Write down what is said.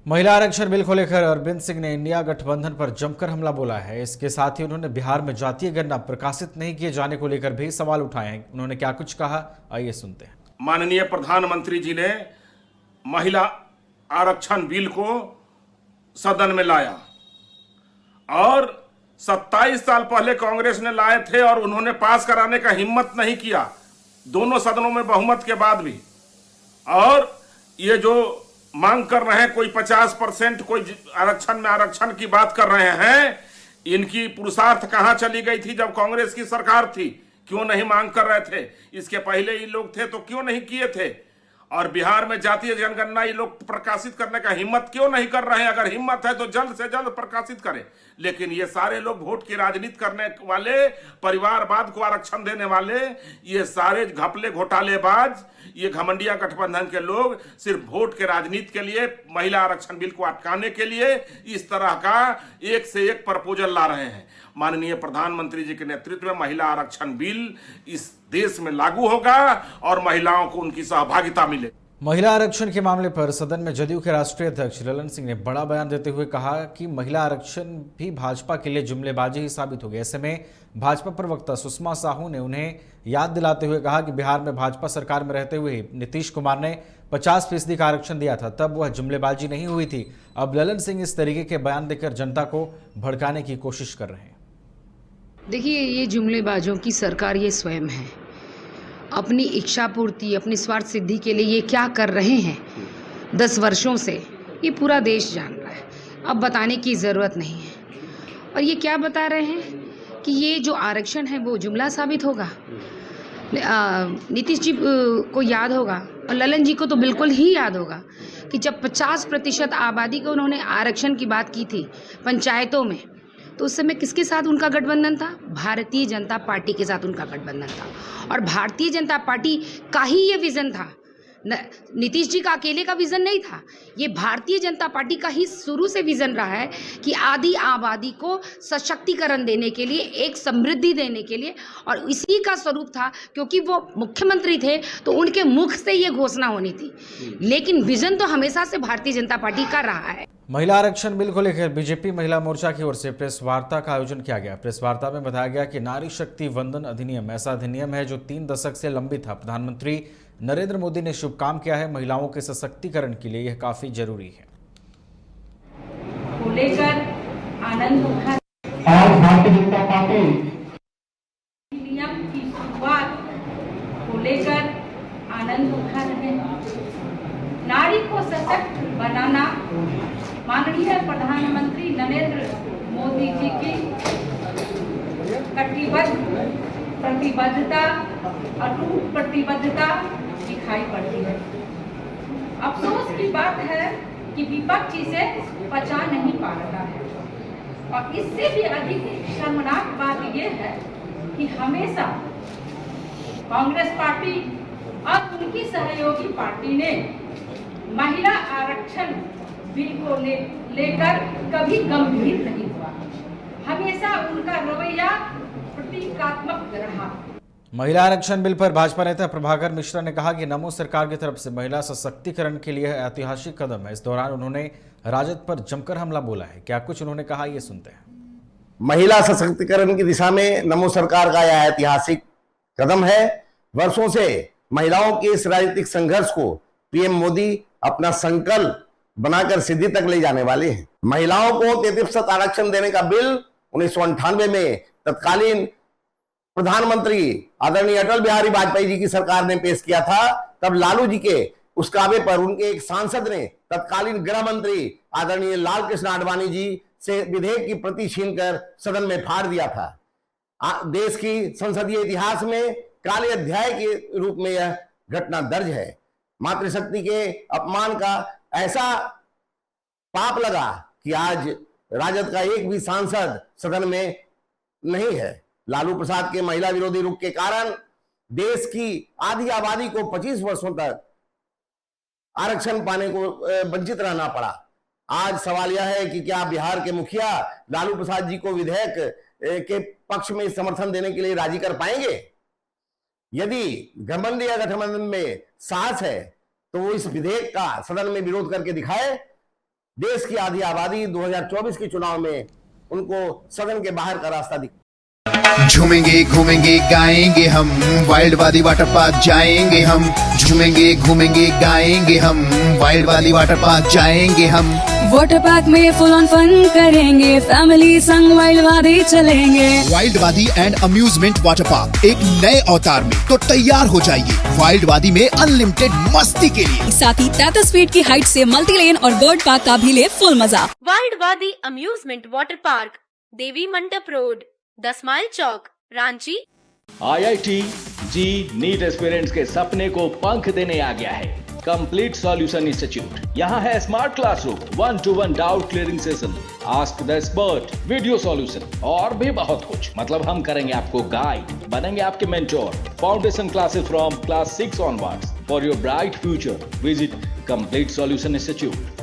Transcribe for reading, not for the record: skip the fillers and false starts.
महिला आरक्षण बिल को लेकर अरविंद सिंह ने इंडिया गठबंधन पर जमकर हमला बोला है। इसके साथ ही उन्होंने बिहार में जातीय गणना प्रकाशित नहीं किए जाने को लेकर भी सवाल उठाए हैं। उन्होंने क्या कुछ कहा, आइए सुनते हैं। माननीय प्रधानमंत्री जी ने महिला आरक्षण बिल को सदन में लाया और 27 साल पहले कांग्रेस ने लाए थे और उन्होंने पास कराने का हिम्मत नहीं किया, दोनों सदनों में बहुमत के बाद भी। और ये जो मांग कर रहे हैं, कोई 50%, कोई आरक्षण की बात कर रहे हैं, इनकी पुरुषार्थ कहां चली गई थी जब कांग्रेस की सरकार थी? क्यों नहीं मांग कर रहे थे? इसके पहले ये लोग थे तो क्यों नहीं किए थे? और बिहार में जातीय जनगणना ये लोग प्रकाशित करने का हिम्मत क्यों नहीं कर रहे हैं? अगर हिम्मत है तो जल्द से जल्द प्रकाशित करें। लेकिन ये सारे लोग वोट की राजनीति करने वाले, परिवारवाद को आरक्षण देने वाले, ये सारे घपले घोटालेबाज, ये घमंडिया गठबंधन के लोग सिर्फ वोट के राजनीति के लिए, महिला आरक्षण बिल को अटकाने के लिए इस तरह का एक से एक प्रपोजल ला रहे हैं। माननीय प्रधानमंत्री जी के नेतृत्व में महिला आरक्षण बिल इस देश में लागू होगा और महिलाओं को उनकी सहभागिता मिले। महिला आरक्षण के मामले पर सदन में जदयू के राष्ट्रीय अध्यक्ष ललन सिंह ने बड़ा बयान देते हुए कहा कि महिला आरक्षण भी भाजपा के लिए जुमलेबाजी ही साबित हो गई। ऐसे में भाजपा प्रवक्ता सुषमा साहू ने उन्हें याद दिलाते हुए कहा कि बिहार में भाजपा सरकार में रहते हुए नीतीश कुमार ने 50% का आरक्षण दिया था, तब वह जुमलेबाजी नहीं हुई थी। अब ललन सिंह इस तरीके के बयान देकर जनता को भड़काने की कोशिश कर रहे हैं। देखिए, ये जुमलेबाजों की सरकार ये स्वयं है। अपनी इच्छा पूर्ति, अपनी स्वार्थ सिद्धि के लिए ये क्या कर रहे हैं 10 वर्षों से, ये पूरा देश जान रहा है। अब बताने की ज़रूरत नहीं है। और ये क्या बता रहे हैं कि ये जो आरक्षण है वो जुमला साबित होगा। नीतीश जी को याद होगा और ललन जी को तो बिल्कुल ही याद होगा कि जब 50% आबादी को उन्होंने आरक्षण की बात की थी पंचायतों में, तो उस समय किसके साथ उनका गठबंधन था? भारतीय जनता पार्टी के साथ उनका गठबंधन था। और भारतीय जनता पार्टी का ही ये विज़न था, नीतीश जी का अकेले का विज़न नहीं था। ये भारतीय जनता पार्टी का ही शुरू से विज़न रहा है कि आधी आबादी को सशक्तिकरण देने के लिए, एक समृद्धि देने के लिए, और इसी का स्वरूप था क्योंकि वो मुख्यमंत्री थे तो उनके मुख से ये घोषणा होनी थी। लेकिन विज़न तो हमेशा से भारतीय जनता पार्टी का रहा है। महिला आरक्षण बिल को लेकर बीजेपी महिला मोर्चा की ओर से प्रेस वार्ता का आयोजन किया गया। प्रेस वार्ता में बताया गया कि नारी शक्ति वंदन अधिनियम ऐसा अधिनियम है जो 3 दशक से लंबित था। प्रधानमंत्री नरेंद्र मोदी ने शुभ काम किया है। महिलाओं के सशक्तिकरण के लिए यह काफी जरूरी है। लेकर आनंद उठा आज भारतीय जनता पार्टी नियम की शुरुआत को लेकर आनंद उठा रहे हैं। नारी को सशक्त बनाना माननीय प्रधानमंत्री नरेंद्र मोदी जी की प्रतिबद्धता, अटूट प्रतिबद्धता दिखाई पड़ती है। अफसोस की बात है कि विपक्ष इसे पचा नहीं पा रहा है। और इससे भी अधिक शर्मनाक बात यह है कि हमेशा कांग्रेस पार्टी और उनकी सहयोगी पार्टी ने महिला आरक्षण बिल को लेकर कभी गंभीर नहीं हुआ। हमेशा उनका रवैया प्रतीकात्मक रहा। महिला आरक्षण बिल पर भाजपा नेता प्रभाकर मिश्रा ने कहा कि नमो सरकार की तरफ से महिला सशक्तिकरण के लिए ऐतिहासिक कदम है। इस दौरान उन्होंने राजद पर जमकर हमला बोला है। क्या कुछ उन्होंने कहा, ये सुनते हैं। महिला सशक्तिकरण की दिशा में नमो सरकार का यह ऐतिहासिक कदम है। वर्षों से महिलाओं के इस राजनीतिक संघर्ष को पीएम मोदी अपना संकल्प बनाकर सिद्धि तक ले जाने वाले हैं। महिलाओं को 33% आरक्षण देने का बिल 1998 में तत्कालीन प्रधानमंत्री आदरणीय अटल बिहारी वाजपेयी जी की सरकार ने पेश किया था। तब लालू जी के उस काबे पर उनके एक सांसद ने तत्कालीन गृह मंत्री आदरणीय लाल कृष्ण आडवाणी जी से विधेयक की प्रति छीनकर सदन में फाड़ दिया था। देश की संसदीय इतिहास में काले अध्याय के रूप में यह घटना दर्ज है। मातृशक्ति के अपमान का ऐसा पाप लगा कि आज राजद का एक भी सांसद सदन में नहीं है। लालू प्रसाद के महिला विरोधी रुख के कारण देश की आधी आबादी को 25 वर्षों तक आरक्षण पाने को वंचित रहना पड़ा। आज सवाल यह है कि क्या बिहार के मुखिया लालू प्रसाद जी को विधेयक के पक्ष में समर्थन देने के लिए राजी कर पाएंगे? यदि घमंडिया गठबंधन में साहस है तो वो इस विधेयक का सदन में विरोध करके दिखाए। देश की आधी आबादी 2024 के चुनाव में उनको सदन के बाहर का रास्ता दिखा। झूमेंगे घूमेंगे गाएंगे हम, वाइल्ड वाली वाटर पार्क जाएंगे हम। झूमेंगे घूमेंगे गाएंगे हम, वाइल्ड वाली वाटर पार्क जाएंगे हम। वाटर पार्क में फुल ऑन फन करेंगे, फैमिली संग वाइल्ड वादी चलेंगे। वाइल्ड वादी एंड अम्यूजमेंट वाटर पार्क एक नए अवतार में, तो तैयार हो जाइए वाइल्ड वादी में अनलिमिटेड मस्ती के लिए। साथ ही 33 फीट की हाइट से मल्टी लेन और बर्ड पार्क का भी ले फुल मजा। वाइल्ड वादी अम्यूजमेंट वाटर पार्क, देवी मंडप रोड, 10 माइल चौक, रांची। IIT जी नीट एस्पिरेंट्स के सपने को पंख देने आ गया है कंप्लीट सॉल्यूशन इंस्टीट्यूट। यहाँ है smart classroom, 1-to-1 doubt clearing session, ask the expert, video solution और भी बहुत कुछ। मतलब हम करेंगे आपको गाइड, बनेंगे आपके mentor. Foundation classes from class 6 onwards for your bright future. Visit complete solution institute.